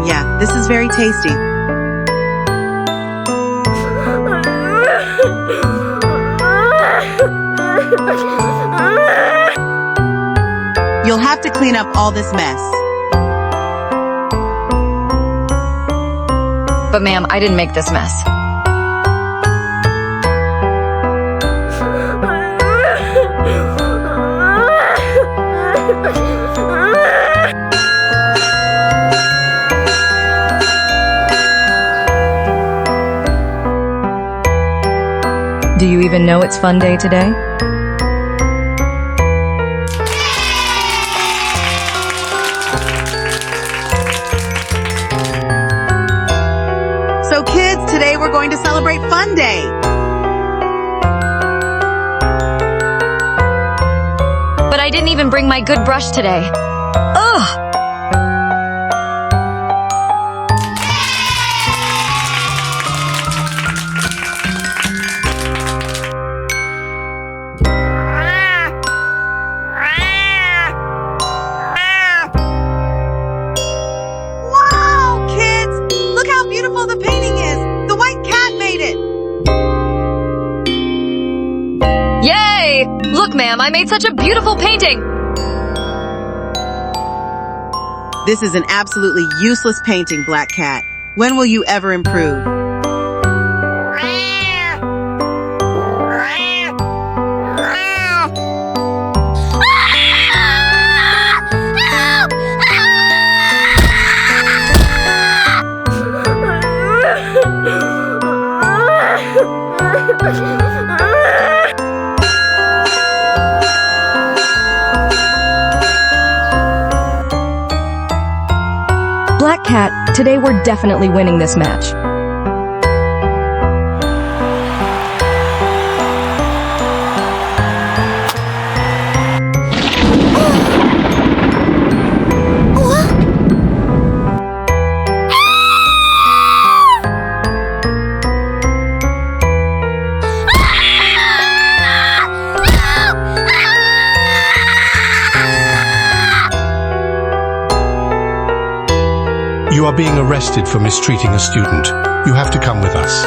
Yeah, this is very tasty. You'll have to clean up all this mess. But ma'am, I didn't make this mess. Do you even know it's fun day today? So kids, today we're going to celebrate Fun Day. But I didn't even bring my good brush today. Ugh! Wow, kids! Look how beautiful the painting is! The white cat made it! Yay! Look, ma'am, I made such a beautiful painting! This is an absolutely useless painting, Black Cat. When will you ever improve? Black Cat, today we're definitely winning this match. You are being arrested for mistreating a student. You have to come with us.